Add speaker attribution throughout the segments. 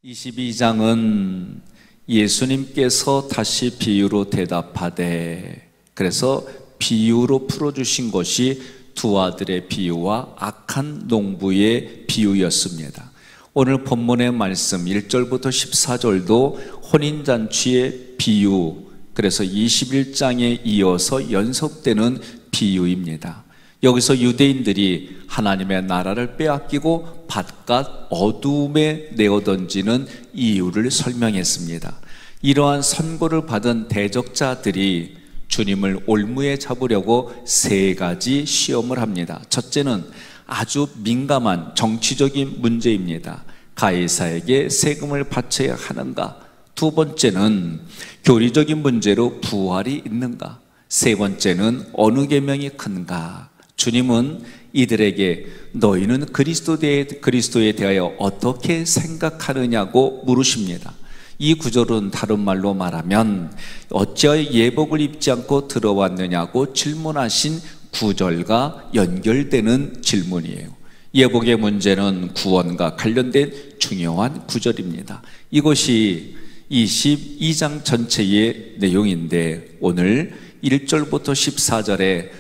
Speaker 1: 22장은 예수님께서 다시 비유로 대답하되, 그래서 비유로 풀어주신 것이 두 아들의 비유와 악한 농부의 비유였습니다. 오늘 본문의 말씀 1절부터 14절도 혼인잔치의 비유, 그래서 21장에 이어서 연속되는 비유입니다. 여기서 유대인들이 하나님의 나라를 빼앗기고 바깥 어두움에 내어던지는 이유를 설명했습니다. 이러한 선고를 받은 대적자들이 주님을 올무에 잡으려고 세 가지 시험을 합니다. 첫째는 아주 민감한 정치적인 문제입니다. 가이사에게 세금을 바쳐야 하는가? 두 번째는 교리적인 문제로 부활이 있는가? 세 번째는 어느 계명이 큰가? 주님은 이들에게 너희는 그리스도에 대하여 어떻게 생각하느냐고 물으십니다. 이 구절은 다른 말로 말하면 어찌하여 예복을 입지 않고 들어왔느냐고 질문하신 구절과 연결되는 질문이에요. 예복의 문제는 구원과 관련된 중요한 구절입니다. 이것이 22장 전체의 내용인데, 오늘 1절부터 14절에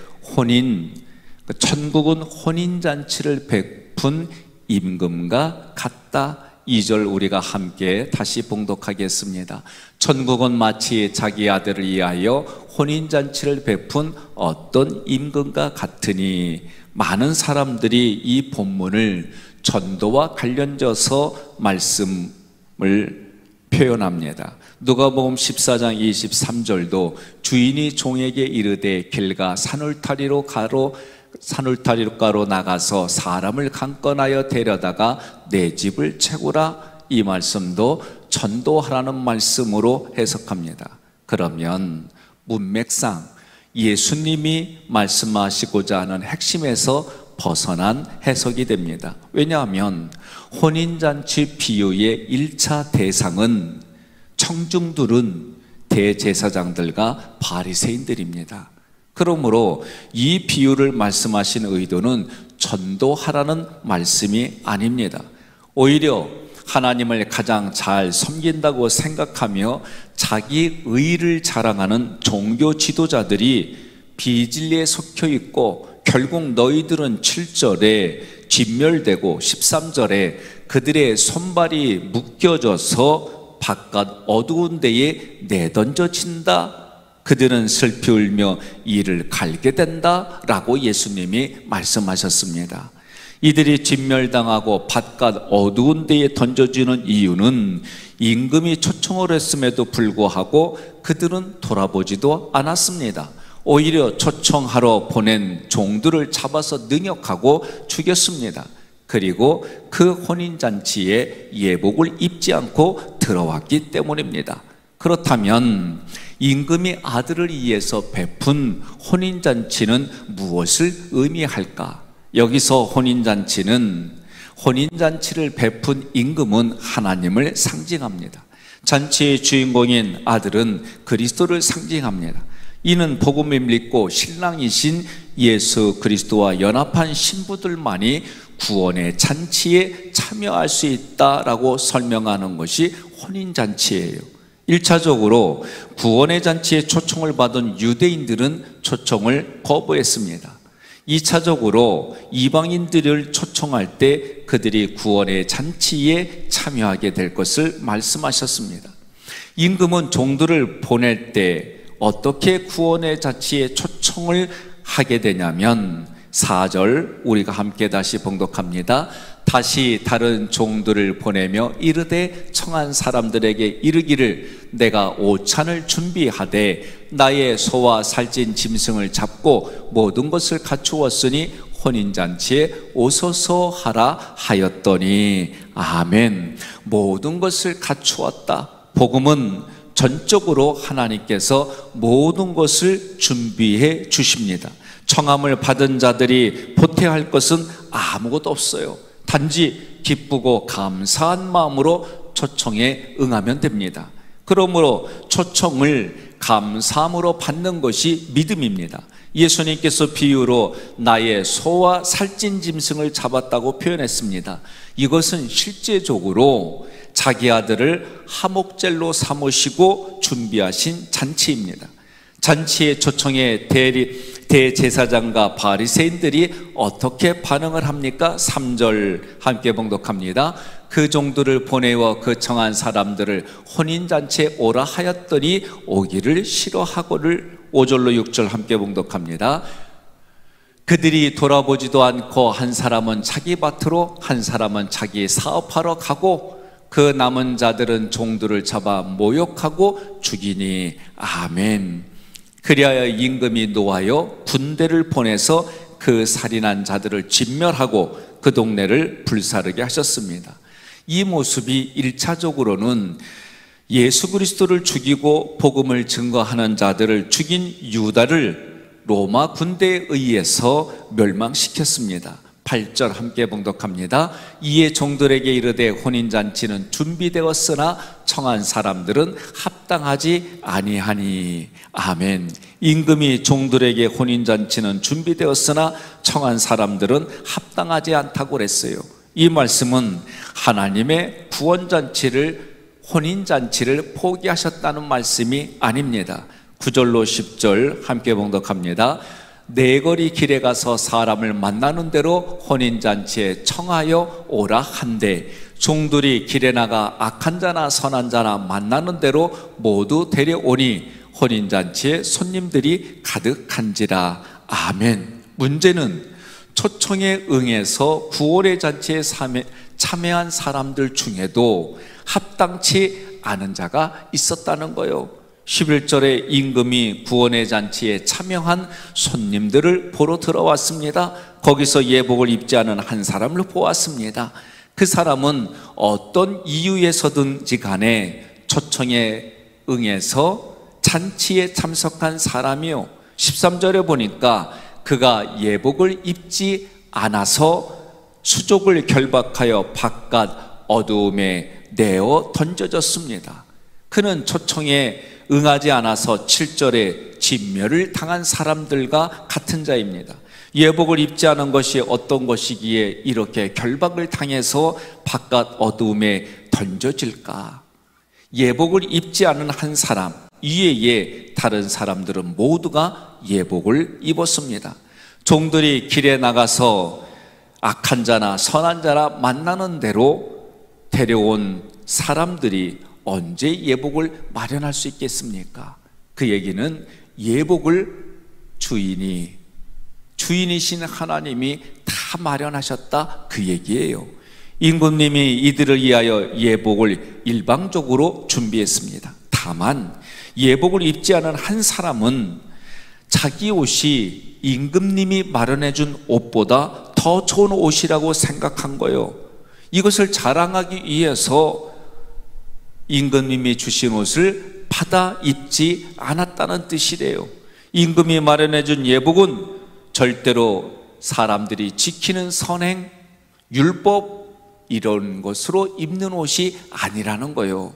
Speaker 1: 천국은 혼인잔치를 베푼 임금과 같다, 2절 우리가 함께 다시 봉독하겠습니다. 천국은 마치 자기 아들을 위하여 혼인잔치를 베푼 어떤 임금과 같으니, 많은 사람들이 이 본문을 전도와 관련져서 말씀을 표현합니다. 누가복음 14장 23절도 주인이 종에게 이르되 길가 산울타리로 가로 나가서 사람을 강권하여 데려다가 내 집을 채우라, 이 말씀도 전도하라는 말씀으로 해석합니다. 그러면 문맥상 예수님이 말씀하시고자 하는 핵심에서 벗어난 해석이 됩니다. 왜냐하면 혼인잔치 비유의 1차 대상은 청중들은 대제사장들과 바리새인들입니다. 그러므로 이 비유를 말씀하신 의도는 전도하라는 말씀이 아닙니다. 오히려 하나님을 가장 잘 섬긴다고 생각하며 자기 의를 자랑하는 종교 지도자들이 비진리에 섞여 있고, 결국 너희들은 7절에 진멸되고 13절에 그들의 손발이 묶여져서 바깥 어두운 데에 내던져진다, 그들은 슬피 울며 이를 갈게 된다 라고 예수님이 말씀하셨습니다. 이들이 진멸당하고 바깥 어두운 데에 던져지는 이유는 임금이 초청을 했음에도 불구하고 그들은 돌아보지도 않았습니다. 오히려 초청하러 보낸 종들을 잡아서 능욕하고 죽였습니다. 그리고 그 혼인잔치에 예복을 입지 않고 들어왔기 때문입니다. 그렇다면 임금이 아들을 위해서 베푼 혼인잔치는 무엇을 의미할까? 여기서 혼인잔치를 베푼 임금은 하나님을 상징합니다. 잔치의 주인공인 아들은 그리스도를 상징합니다. 이는 복음을 믿고 신랑이신 예수 그리스도와 연합한 신부들만이 구원의 잔치에 참여할 수 있다라고 설명하는 것이 혼인잔치예요. 1차적으로 구원의 잔치에 초청을 받은 유대인들은 초청을 거부했습니다. 2차적으로 이방인들을 초청할 때 그들이 구원의 잔치에 참여하게 될 것을 말씀하셨습니다. 임금은 종들을 보낼 때 어떻게 구원의 잔치에 초청을 하게 되냐면, 4절 우리가 함께 다시 봉독합니다. 다시 다른 종들을 보내며 이르되 청한 사람들에게 이르기를 내가 오찬을 준비하되 나의 소와 살찐 짐승을 잡고 모든 것을 갖추었으니 혼인잔치에 오소서 하라 하였더니, 아멘. 모든 것을 갖추었다. 복음은 전적으로 하나님께서 모든 것을 준비해 주십니다. 청함을 받은 자들이 보태할 것은 아무것도 없어요. 단지 기쁘고 감사한 마음으로 초청에 응하면 됩니다. 그러므로 초청을 감사함으로 받는 것이 믿음입니다. 예수님께서 비유로 나의 소와 살찐 짐승을 잡았다고 표현했습니다. 이것은 실제적으로 자기 아들을 하목젤로 삼으시고 준비하신 잔치입니다. 잔치의 초청에 대제사장과 바리새인들이 어떻게 반응을 합니까? 3절 함께 봉독합니다. 그 종들을 보내어 그 청한 사람들을 혼인잔치에 오라 하였더니 오기를 싫어하고를 5절로 6절 함께 봉독합니다. 그들이 돌아보지도 않고 한 사람은 자기 밭으로 한 사람은 자기 사업하러 가고 그 남은 자들은 종들을 잡아 모욕하고 죽이니. 아멘. 그리하여 임금이 노하여 군대를 보내서 그 살인한 자들을 진멸하고 그 동네를 불사르게 하셨습니다. 이 모습이 1차적으로는 예수 그리스도를 죽이고 복음을 증거하는 자들을 죽인 유다를 로마 군대에 의해서 멸망시켰습니다. 8절 함께 봉독합니다. 이에 종들에게 이르되 혼인잔치는 준비되었으나 청한 사람들은 합당하지 아니하니. 아멘. 임금이 종들에게 혼인잔치는 준비되었으나 청한 사람들은 합당하지 않다고 그랬어요. 이 말씀은 하나님의 구원잔치를, 혼인잔치를 포기하셨다는 말씀이 아닙니다. 9절로 10절 함께 봉독합니다. 네거리 길에 가서 사람을 만나는 대로 혼인잔치에 청하여 오라 한데 종들이 길에 나가 악한 자나 선한 자나 만나는 대로 모두 데려오니 혼인잔치에 손님들이 가득한지라. 아멘. 문제는 초청에 응해서 구원의 잔치에 참여한 사람들 중에도 합당치 않은 자가 있었다는 거예요. 11절에 임금이 구원의 잔치에 참여한 손님들을 보러 들어왔습니다. 거기서 예복을 입지 않은 한 사람을 보았습니다. 그 사람은 어떤 이유에서든지 간에 초청에 응해서 잔치에 참석한 사람이요, 13절에 보니까 그가 예복을 입지 않아서 수족을 결박하여 바깥 어두움에 내어 던져졌습니다. 그는 초청에 응하지 않아서 7절에 진멸을 당한 사람들과 같은 자입니다. 예복을 입지 않은 것이 어떤 것이기에 이렇게 결박을 당해서 바깥 어두움에 던져질까? 예복을 입지 않은 한 사람 이외에 다른 사람들은 모두가 예복을 입었습니다. 종들이 길에 나가서 악한 자나 선한 자나 만나는 대로 데려온 사람들이 언제 예복을 마련할 수 있겠습니까? 그 얘기는 예복을 주인이신 하나님이 다 마련하셨다, 그 얘기예요. 임금님이 이들을 위하여 예복을 일방적으로 준비했습니다. 다만 예복을 입지 않은 한 사람은 자기 옷이 임금님이 마련해 준 옷보다 더 좋은 옷이라고 생각한 거예요. 이것을 자랑하기 위해서 임금님이 주신 옷을 받아 입지 않았다는 뜻이래요. 임금이 마련해 준 예복은 절대로 사람들이 지키는 선행, 율법 이런 것으로 입는 옷이 아니라는 거예요.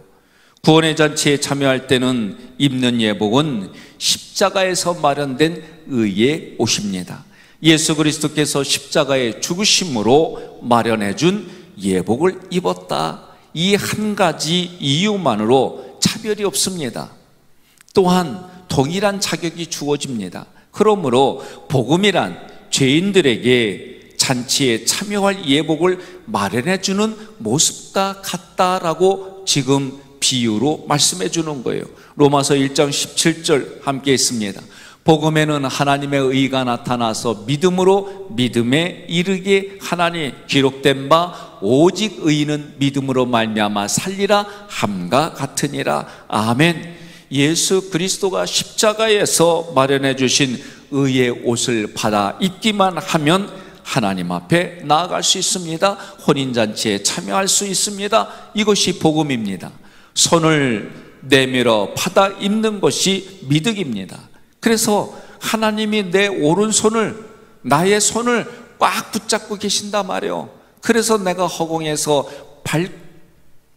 Speaker 1: 구원의 잔치에 참여할 때는 입는 예복은 십자가에서 마련된 의의 옷입니다. 예수 그리스도께서 십자가의 죽으심으로 마련해 준 예복을 입었다, 이 한 가지 이유만으로 차별이 없습니다. 또한 동일한 자격이 주어집니다. 그러므로 복음이란 죄인들에게 잔치에 참여할 예복을 마련해 주는 모습과 같다라고 지금 비유로 말씀해 주는 거예요. 로마서 1장 17절 함께 있습니다. 복음에는 하나님의 의가 나타나서 믿음으로 믿음에 이르게 하나니 기록된 바 오직 의인은 믿음으로 말미암아 살리라 함과 같으니라. 아멘. 예수 그리스도가 십자가에서 마련해 주신 의의 옷을 받아 입기만 하면 하나님 앞에 나아갈 수 있습니다. 혼인잔치에 참여할 수 있습니다. 이것이 복음입니다. 손을 내밀어 받아 입는 것이 미덕입니다. 그래서 하나님이 내 오른손을, 나의 손을 꽉 붙잡고 계신다 말이에요. 그래서 내가 허공에서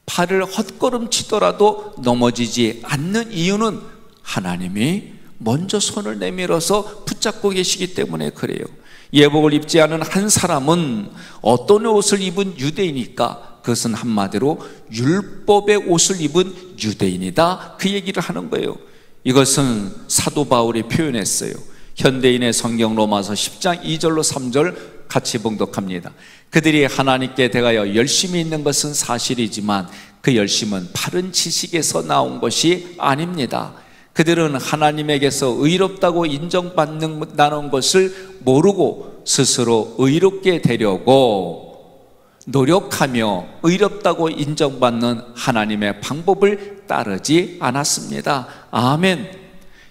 Speaker 1: 발을 헛걸음치더라도 넘어지지 않는 이유는 하나님이 먼저 손을 내밀어서 붙잡고 계시기 때문에 그래요. 예복을 입지 않은 한 사람은 어떤 옷을 입은 유대인이니까 그것은 한마디로 율법의 옷을 입은 유대인이다, 그 얘기를 하는 거예요. 이것은 사도 바울이 표현했어요. 현대인의 성경 로마서 10장 2절로 3절 같이 봉독합니다. 그들이 하나님께 대하여 열심히 있는 것은 사실이지만 그 열심은 바른 지식에서 나온 것이 아닙니다. 그들은 하나님에게서 의롭다고 인정받는다는 것을 모르고 스스로 의롭게 되려고 노력하며 의롭다고 인정받는 하나님의 방법을 따르지 않았습니다. 아멘.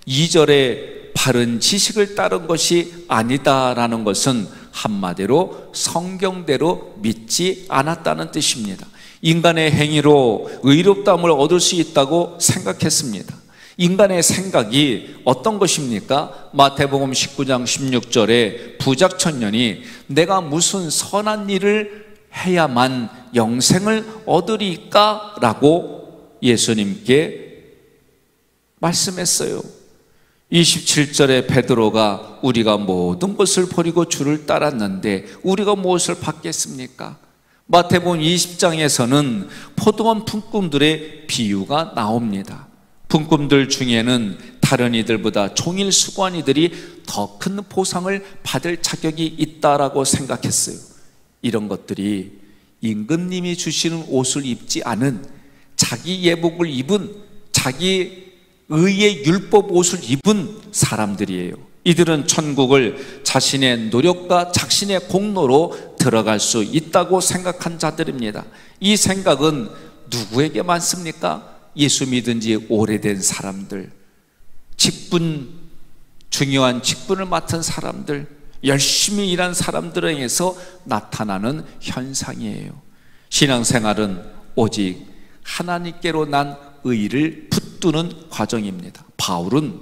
Speaker 1: 2절에 바른 지식을 따른 것이 아니다라는 것은 한마디로 성경대로 믿지 않았다는 뜻입니다. 인간의 행위로 의롭다함을 얻을 수 있다고 생각했습니다. 인간의 생각이 어떤 것입니까? 마태복음 19장 16절에 부작 청년이 내가 무슨 선한 일을 해야만 영생을 얻으리까? 라고 예수님께 말씀했어요. 27절에 베드로가 우리가 모든 것을 버리고 주를 따랐는데 우리가 무엇을 받겠습니까? 마태복음 20장에서는 포도원 품꾼들의 비유가 나옵니다. 품꾼들 중에는 다른 이들보다 종일 수고한 이들이 더 큰 보상을 받을 자격이 있다라고 생각했어요. 이런 것들이 임금님이 주시는 옷을 입지 않은 자기 예복을 입은 자기 의의 율법 옷을 입은 사람들이에요. 이들은 천국을 자신의 노력과 자신의 공로로 들어갈 수 있다고 생각한 자들입니다. 이 생각은 누구에게 많습니까? 예수 믿은 지 오래된 사람들, 중요한 직분을 맡은 사람들, 열심히 일한 사람들에게서 나타나는 현상이에요. 신앙생활은 오직 하나님께로 난 의를 붙드는 과정입니다. 바울은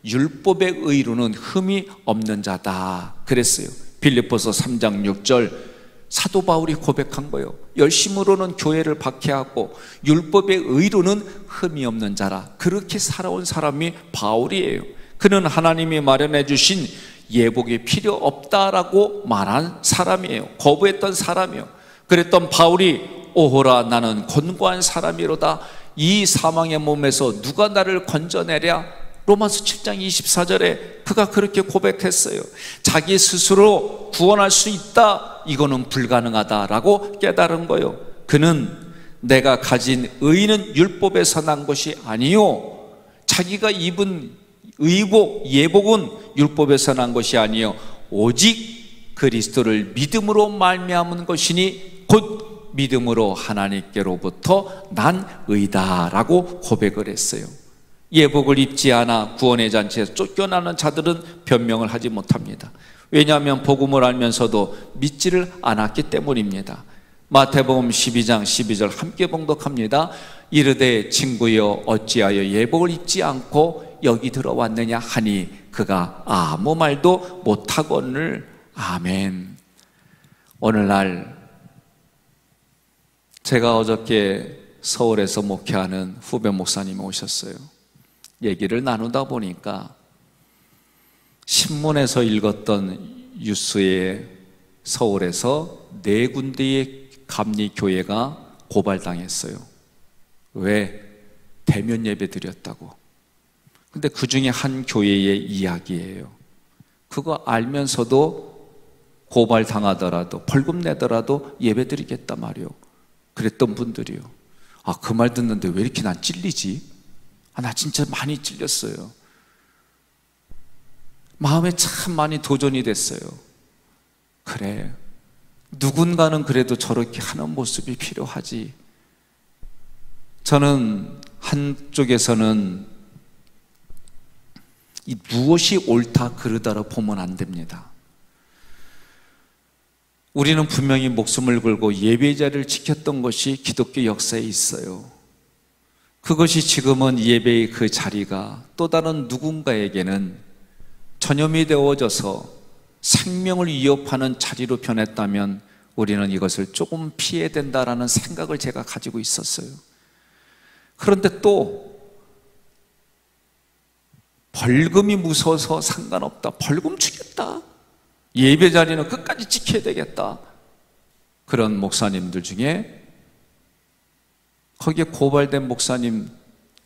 Speaker 1: 율법의 의로는 흠이 없는 자다 그랬어요. 빌립보서 3장 6절 사도 바울이 고백한 거예요. 열심으로는 교회를 박해하고 율법의 의로는 흠이 없는 자라. 그렇게 살아온 사람이 바울이에요. 그는 하나님이 마련해 주신 예복이 필요 없다라고 말한 사람이에요. 거부했던 사람이에요. 그랬던 바울이 오호라 나는 곤고한 사람이로다. 이 사망의 몸에서 누가 나를 건져내랴? 로마서 7장 24절에 그가 그렇게 고백했어요. 자기 스스로 구원할 수 있다, 이거는 불가능하다라고 깨달은 거예요. 그는 내가 가진 의는 율법에서 난 것이 아니요, 자기가 입은 의복, 예복은 율법에서 난 것이 아니요 오직 그리스도를 믿음으로 말미암은 것이니 곧 믿음으로 하나님께로부터 난 의다라고 고백을 했어요. 예복을 입지 않아 구원의 잔치에서 쫓겨나는 자들은 변명을 하지 못합니다. 왜냐하면 복음을 알면서도 믿지를 않았기 때문입니다. 마태복음 12장 12절 함께 봉독합니다. 이르되 친구여 어찌하여 예복을 입지 않고 여기 들어왔느냐 하니 그가 아무 말도 못하거늘. 아멘. 오늘날 제가 어저께 서울에서 목회하는 후배 목사님이 오셨어요. 얘기를 나누다 보니까 신문에서 읽었던 뉴스에 서울에서 4군데의 감리교회가 고발당했어요. 왜? 대면 예배 드렸다고. 근데 그 중에 한 교회의 이야기예요. 그거 알면서도 고발당하더라도 벌금 내더라도 예배 드리겠다 말이요. 그랬던 분들이요. 아, 그 말 듣는데 왜 이렇게 난 찔리지? 나 진짜 많이 찔렸어요. 마음에 참 많이 도전이 됐어요. 그래, 누군가는 그래도 저렇게 하는 모습이 필요하지. 저는 한쪽에서는 이 무엇이 옳다 그르다로 보면 안 됩니다. 우리는 분명히 목숨을 걸고 예배의 자리를 지켰던 것이 기독교 역사에 있어요. 그것이 지금은 예배의 그 자리가 또 다른 누군가에게는 전염이 되어져서 생명을 위협하는 자리로 변했다면 우리는 이것을 조금 피해야 된다라는 생각을 제가 가지고 있었어요. 그런데 또 벌금이 무서워서 상관없다, 벌금 주겠다, 예배 자리는 끝까지 지켜야 되겠다, 그런 목사님들 중에, 거기에 고발된 목사님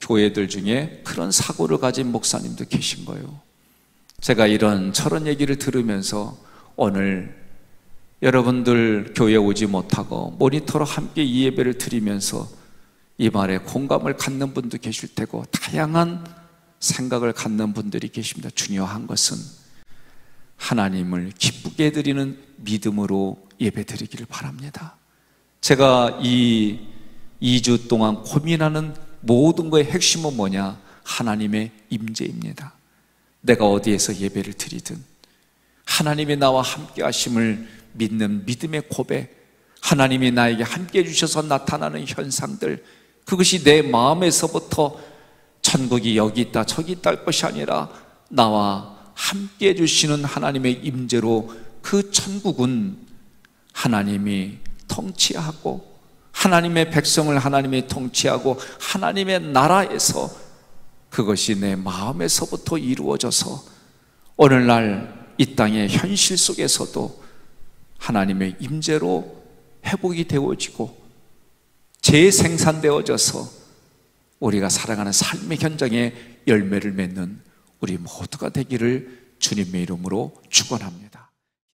Speaker 1: 교회들 중에 그런 사고를 가진 목사님도 계신 거예요. 제가 이런 저런 얘기를 들으면서 오늘 여러분들 교회 오지 못하고 모니터로 함께 이 예배를 드리면서 이 말에 공감을 갖는 분도 계실 테고 다양한 생각을 갖는 분들이 계십니다. 중요한 것은 하나님을 기쁘게 드리는 믿음으로 예배 드리기를 바랍니다. 제가 이 2주 동안 고민하는 모든 것의 핵심은 뭐냐? 하나님의 임재입니다. 내가 어디에서 예배를 드리든 하나님이 나와 함께 하심을 믿는 믿음의 고백, 하나님이 나에게 함께 해주셔서 나타나는 현상들, 그것이 내 마음에서부터 천국이 여기 있다 저기 있다 할 것이 아니라 나와 함께 해주시는 하나님의 임재로 그 천국은 하나님이 통치하고 하나님의 백성을 하나님이 통치하고 하나님의 나라에서 그것이 내 마음에서부터 이루어져서 오늘날 이 땅의 현실 속에서도 하나님의 임재로 회복이 되어지고 재생산되어져서 우리가 살아가는 삶의 현장에 열매를 맺는 우리 모두가 되기를 주님의 이름으로 축원합니다.